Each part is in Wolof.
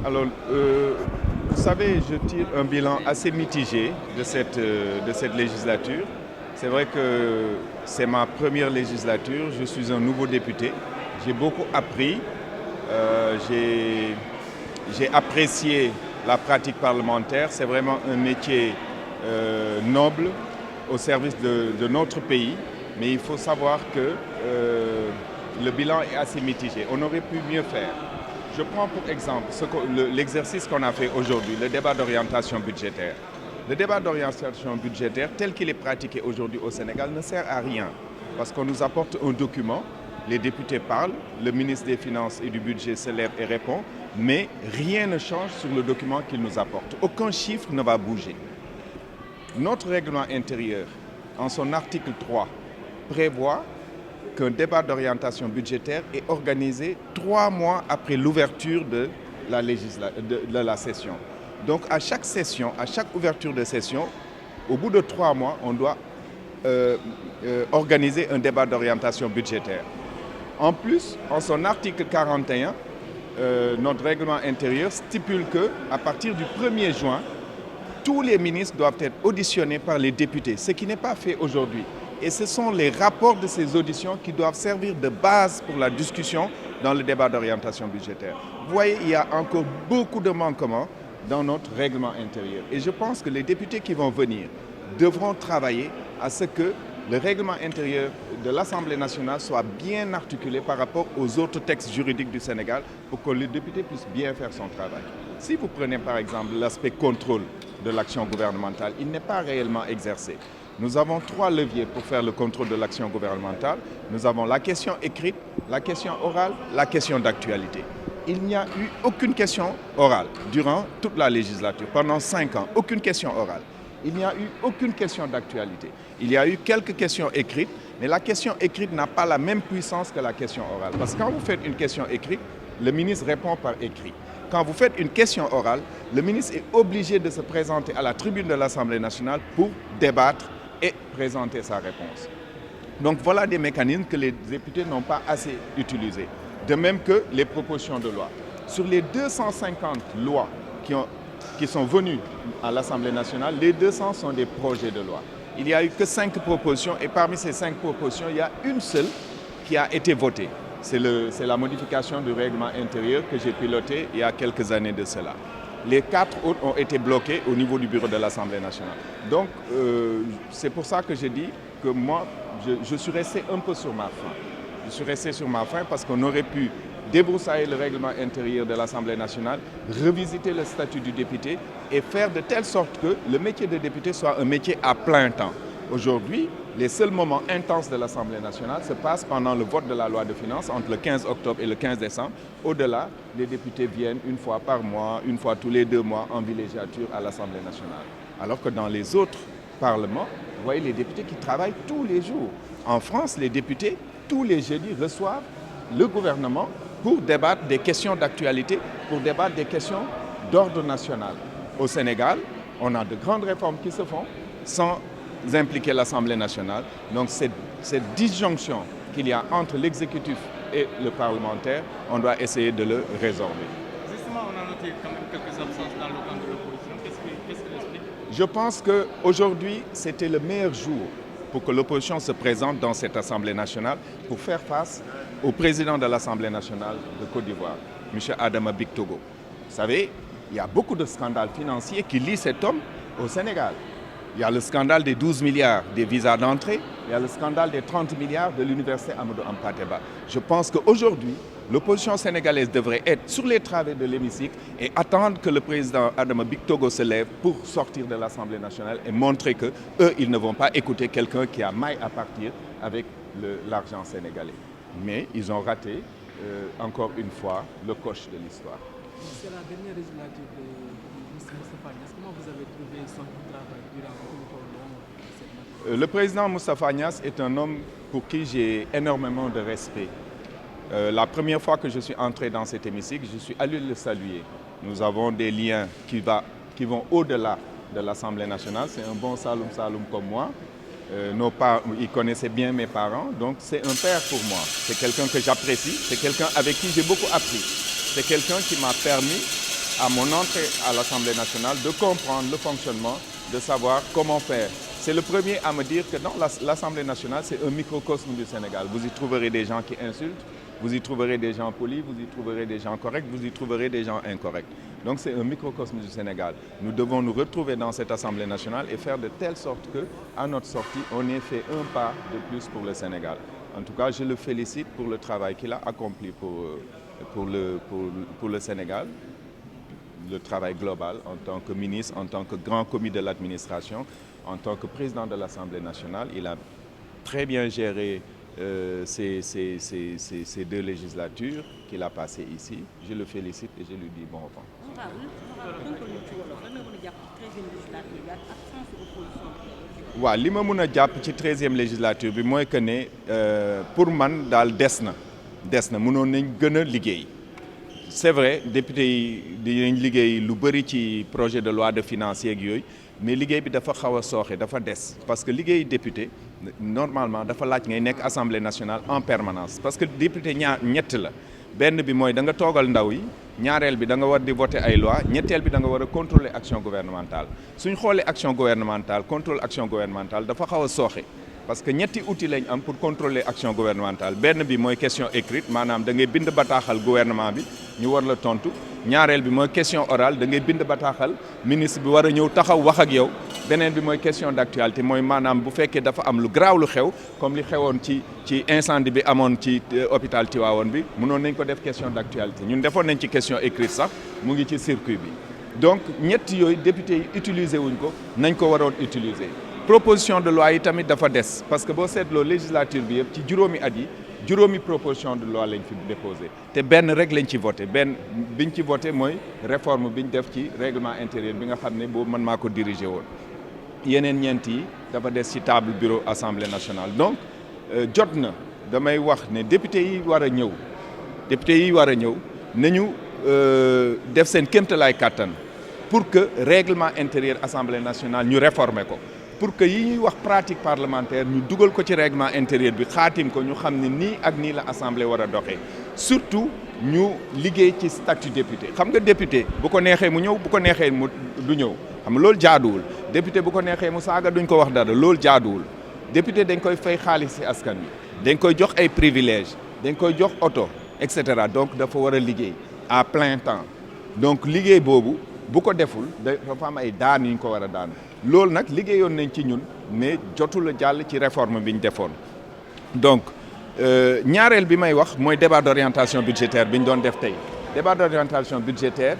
Alors, vous savez, je tire un bilan assez mitigé de cette législature. C'est vrai que c'est ma première législature, je suis un nouveau député. J'ai beaucoup appris, j'ai apprécié la pratique parlementaire. C'est vraiment un métier noble au service de notre pays. Mais il faut savoir que le bilan est assez mitigé. On aurait pu mieux faire. Je prends pour exemple l'exercice qu'on a fait aujourd'hui, le débat d'orientation budgétaire. Le débat d'orientation budgétaire, tel qu'il est pratiqué aujourd'hui au Sénégal, ne sert à rien. Parce qu'on nous apporte un document, les députés parlent, le ministre des Finances et du Budget se lève et répond, mais rien ne change sur le document qu'il nous apporte. Aucun chiffre ne va bouger. Notre règlement intérieur, en son article 3, prévoit qu'un débat d'orientation budgétaire est organisé 3 mois après l'ouverture de la session. Donc à chaque session, à chaque ouverture de session, au bout de 3 mois, on doit organiser un débat d'orientation budgétaire. En plus, en son article 41, notre règlement intérieur stipule qu'à partir du 1er juin, tous les ministres doivent être auditionnés par les députés, ce qui n'est pas fait aujourd'hui. Et ce sont les rapports de ces auditions qui doivent servir de base pour la discussion dans le débat d'orientation budgétaire. Vous voyez, il y a encore beaucoup de manquements dans notre règlement intérieur. Et je pense que les députés qui vont venir devront travailler à ce que le règlement intérieur de l'Assemblée nationale soit bien articulé par rapport aux autres textes juridiques du Sénégal pour que les députés puissent bien faire son travail. Si vous prenez par exemple l'aspect contrôle de l'action gouvernementale, il n'est pas réellement exercé. Nous avons 3 leviers pour faire le contrôle de l'action gouvernementale. Nous avons la question écrite, la question orale, la question d'actualité. Il n'y a eu aucune question orale durant toute la législature. Pendant 5 ans, aucune question orale. Il n'y a eu aucune question d'actualité. Il y a eu quelques questions écrites, mais la question écrite n'a pas la même puissance que la question orale. Parce que quand vous faites une question écrite, le ministre répond par écrit. Quand vous faites une question orale, le ministre est obligé de se présenter à la tribune de l'Assemblée nationale pour débattre et présenter sa réponse. Donc voilà des mécanismes que les députés n'ont pas assez utilisés. De même que les propositions de loi. Sur les 250 lois qui sont venues à l'Assemblée nationale, les 200 sont des projets de loi. Il n'y a eu que 5 propositions et parmi ces 5 propositions, il y a une seule qui a été votée. C'est la modification du règlement intérieur que j'ai piloté il y a quelques années de cela. Les 4 autres ont été bloqués au niveau du bureau de l'Assemblée nationale. Donc, c'est pour ça que j'ai dit que moi, je suis resté un peu sur ma faim. Je suis resté sur ma faim parce qu'on aurait pu débroussailler le règlement intérieur de l'Assemblée nationale, revisiter le statut du député et faire de telle sorte que le métier de député soit un métier à plein temps. Aujourd'hui, les seuls moments intenses de l'Assemblée nationale se passent pendant le vote de la loi de finances entre le 15 octobre et le 15 décembre. Au-delà, les députés viennent une fois par mois, une fois tous les 2 mois en villégiature à l'Assemblée nationale. Alors que dans les autres parlements, vous voyez les députés qui travaillent tous les jours. En France, les députés, tous les jeudis, reçoivent le gouvernement pour débattre des questions d'actualité, pour débattre des questions d'ordre national. Au Sénégal, on a de grandes réformes qui se font sans impliquer l'Assemblée nationale. Donc cette disjonction qu'il y a entre l'exécutif et le parlementaire, on doit essayer de le résorber. Justement, on a noté quand même quelques absences dans le camp de l'opposition. Qu'est-ce qui l'explique? Je pense qu'aujourd'hui, c'était le meilleur jour pour que l'opposition se présente dans cette Assemblée nationale pour faire face au président de l'Assemblée nationale de Côte d'Ivoire, M. Adama Bictogo. Vous savez, il y a beaucoup de scandales financiers qui lient cet homme au Sénégal. Il y a le scandale des 12 milliards des visas d'entrée, il y a le scandale des 30 milliards de l'université Amadou Hampâté-Bâ. Je pense qu'aujourd'hui, l'opposition sénégalaise devrait être sur les travées de l'hémicycle et attendre que le président Adama Bictogo se lève pour sortir de l'Assemblée nationale et montrer qu'eux, ils ne vont pas écouter quelqu'un qui a maille à partir avec l'argent sénégalais. Mais ils ont raté, encore une fois, le coche de l'histoire. C'est la dernière législature de M. Moustapha Niasse. Comment vous avez trouvé son travail durant tout le long? Le président Moustapha Niasse est un homme pour qui j'ai énormément de respect. La première fois que je suis entré dans cet hémicycle, je suis allé le saluer. Nous avons des liens qui vont au-delà de l'Assemblée nationale. C'est un bon Saloum comme moi. Ils connaissaient bien mes parents, donc c'est un père pour moi. C'est quelqu'un que j'apprécie, c'est quelqu'un avec qui j'ai beaucoup appris. C'est quelqu'un qui m'a permis à mon entrée à l'Assemblée nationale, de comprendre le fonctionnement, de savoir comment faire. C'est le premier à me dire que non, l'Assemblée nationale, c'est un microcosme du Sénégal. Vous y trouverez des gens qui insultent, vous y trouverez des gens polis, vous y trouverez des gens corrects, vous y trouverez des gens incorrects. Donc c'est un microcosme du Sénégal. Nous devons nous retrouver dans cette Assemblée nationale et faire de telle sorte qu'à notre sortie, on ait fait un pas de plus pour le Sénégal. En tout cas, je le félicite pour le travail qu'il a accompli pour le Sénégal, le travail global en tant que ministre, en tant que grand commis de l'administration, en tant que président de l'Assemblée nationale. Il a très bien géré ces deux législatures qu'il a passées ici. Je le félicite et je lui dis bon vent. waaw li ma mën a jàpp ci 13e législature bi mooy que ne pour man daal des na mënoon nañ gën a liggéey. C'est vrai député yi dinañ liggéey lu bëri ci projet de loi de finances yeeg yooyu mais liggéey bi dafa xaw a sooxe dafa des parce que liggéey député normalement dafa laaj ngay nekk assemblée nationale en permanence parce que député ñett la benn bi mooy da nga toogal ndaw yi ñaareel bi da nga war di voter ay loi ñetteel bi da nga war a contrôler action gouvernementale suñ xoolee action gouvernementale contrôle action gouvernementale dafa xaw a sooxe parce que ñetti outils lañ am pour contrôler action gouvernementale benn bi mooy question écrite maanaam da ngay bind bataaxal gouvernement bi ñu war la tontu ñaareel bi mooy question orale da ngay bind bataaxal ministre bi war a ñëw taxaw wax ak yow beneen bi mooy question d'actualité mooy maanaam bu fekkee dafa am lu garaaw lu xew comme li xewoon ci incendie bi amoon ci hôpital Tivaouane bi mënoon nañ ko def question d'actualité ñun defoon nañ ci question écrite sax mu ngi ci circuit bi donc ñett yooyu député yi utiliser wuñ ko nañ ko waroon utiliser. proposition de loi yi tamit dafa des parce que boo seetloo législature bi yëpp ci juróomi at yi juróomi proposition de loi lañ fi déposé te benn rek lañ ci voté benn biñ ci voté mooy réforme biñ def ci règlement intérieur bi nga xam ne boobu man maa ko dirigé woon yeneen ñeent yi dafa des ci table bureau assemblée nationale donc jot na damay wax ne député yi war a ñëw nañu def seen kéemtalaay kàttan pour que règlement intérieur assemblée nationale ñu réformer ko pour que yi ñuy wax pratique parlementaire ñu dugal ko ci règlement intérieur bi xaatim ko ñu xam ne nii ak nii la assemblée war a doxee surtout ñu liggéey ci statut député xam nga député bu ko neexee mu ñëw bu ko neexee mu du ñëw xam nga loolu jaaduwul député bu ko neexee mu saaga duñ ko wax dara loolu jaaduwul député dañ koy fay xaalis ci askan wi dañ koy jox ay privilèges dañ koy jox oto et cetera donc dafa war a liggéey à plein temps donc liggéey boobu bu ko deful dafa am ay daan yu ñu ko war a daan loolu nag liggéeyoon nañ ci ñun mais jotul a jàll ci réforme bi ñu defoon donc ñaareel bi may wax mooy débat d'orientation budgétaire bi ñu doon def tey débat d'orientation budgétaire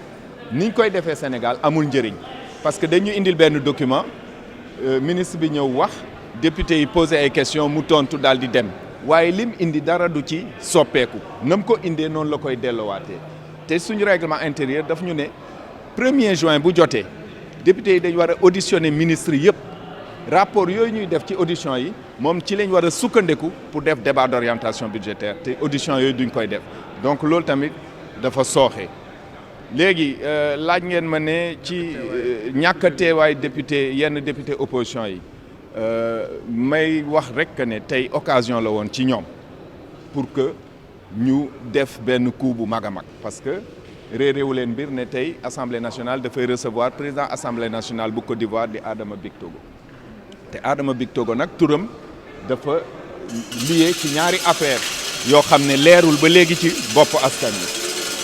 ni ñu koy defee Sénégal amul njëriñ parce que dañu indil benn document ministre bi ñëw wax député yi posé ay questions mu tontu daal di dem waaye lim indi dara du ci soppeeku nam ko indee noonu la koy delluwaatee te suñu règlement intérieur daf ñu ne 1er juin bu jotee député yi dañ war a auditionner ministre yëpp rapport yooyu ñuy def ci audition yi moom ci lañ war a sukkandiku pour def débat d'orientation budgétaire te audition yooyu duñ koy def donc loolu tamit dafa sooxe léegi laaj ngeen ma ne ci ñàkk a teewaay député yenn député opposition yi may wax rek ne tey occasion la woon ci ñoom pour que ñu def benn coup bu mag a mag parce que réeréewu leen mbir ne tey assemblée nationale dafay recevoir président assemblée nationale bu Côte d'Ivoire di Adama Big Togo te Adama Big Togo nag turam dafa lié ci ñaari affaire yoo xam ne leerul ba léegi ci bopp askan wi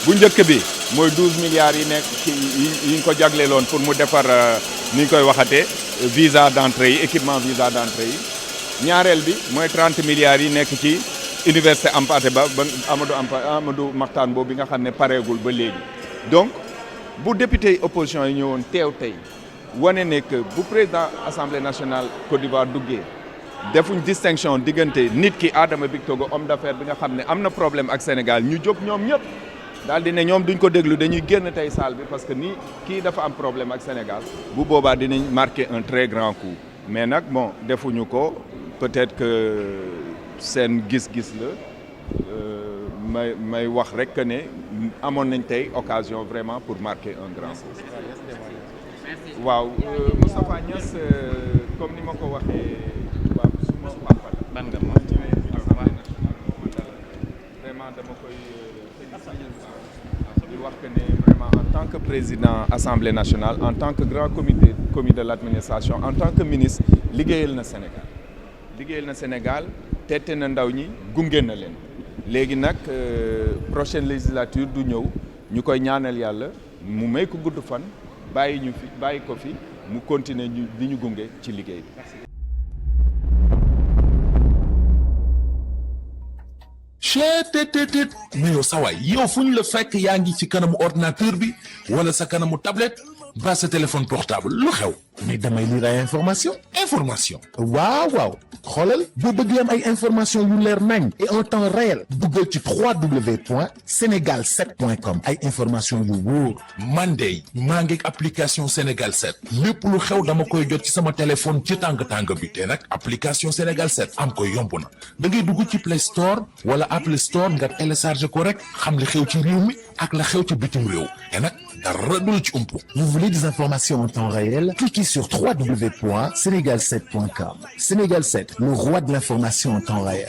bu njëkk bi mooy 12 milliards yi nekk ci yi ñu ko jagleeloon pour mu defar ni ñu koy waxatee visa d'entrée yi équipement visa d'entrée yi ñaareel bi mooy 30 milliards yi nekk ci université Hampâté Bâ ba Amadou Mahtar Mbow bi nga xam ne pareegul ba léegi donc bu député opposition yi ñëwoon teew tey wane ne que bu président assemblée nationale Côte d'Ivoire duggee defuñ distinction diggante nit ki Adama Big Togo homme d'affaires bi nga xam ne am na problème ak Sénégal ñu jóg ñoom ñëpp daal di ne ñoom duñ ko déglu dañuy génn tey salle bi parce que nii kii dafa am problème ak Sénégal bu boobaa dinañ marquer un très grand coup mais nag bon defuñu ko peut-être que seen gis-gis la may wax rek que ne amoon nañ tey occasion vraiment pour marquer un grand coup. waaw Moustapha Niasse comme ni ma ko waxee waaw suma papa la. ban nga moom vraiment dama koy féliciter di wax que ne vraiment en tant tant que président Assemblée nationale en tant que grand comité de l'administration en tant que ministre liggéeyal na Sénégal tette na ndaw ñi gunge na leen léegi nag prochaine législature du ñëw ñu koy ñaanal yàlla mu may ko gudd fan bàyyi ko fi mu continuer di ñu gunge ci liggéey bi. cheetetetet mais yow sawaay yow fu ñu la fekk yaa ngi ci kanamu ordinateur bi wala sa kanamu tablette ba sa téléphone portable lu xew mais damay lire ay information waaw xoolal boo bëgg am ay information yu leer nañ et en temps réel duggal ci www.senegal7.com ay information yu wóor man de maa ngi application Sénégal 7 lépp lu xew dama koy jot ci sama téléphone ci tàng bi te nag application Sénégal 7 am ko yomb na da ngay dugg ci Play Store wala Apple Store nga télécharge ko rek xam li xew ci réew mi ak la xew ci bitim réew te nag dara du la ci umpu. Vous voulez des informations en temps réel? Cliquez sur www.senegal7.com. Sénégal 7, le roi de l'information en temps réel.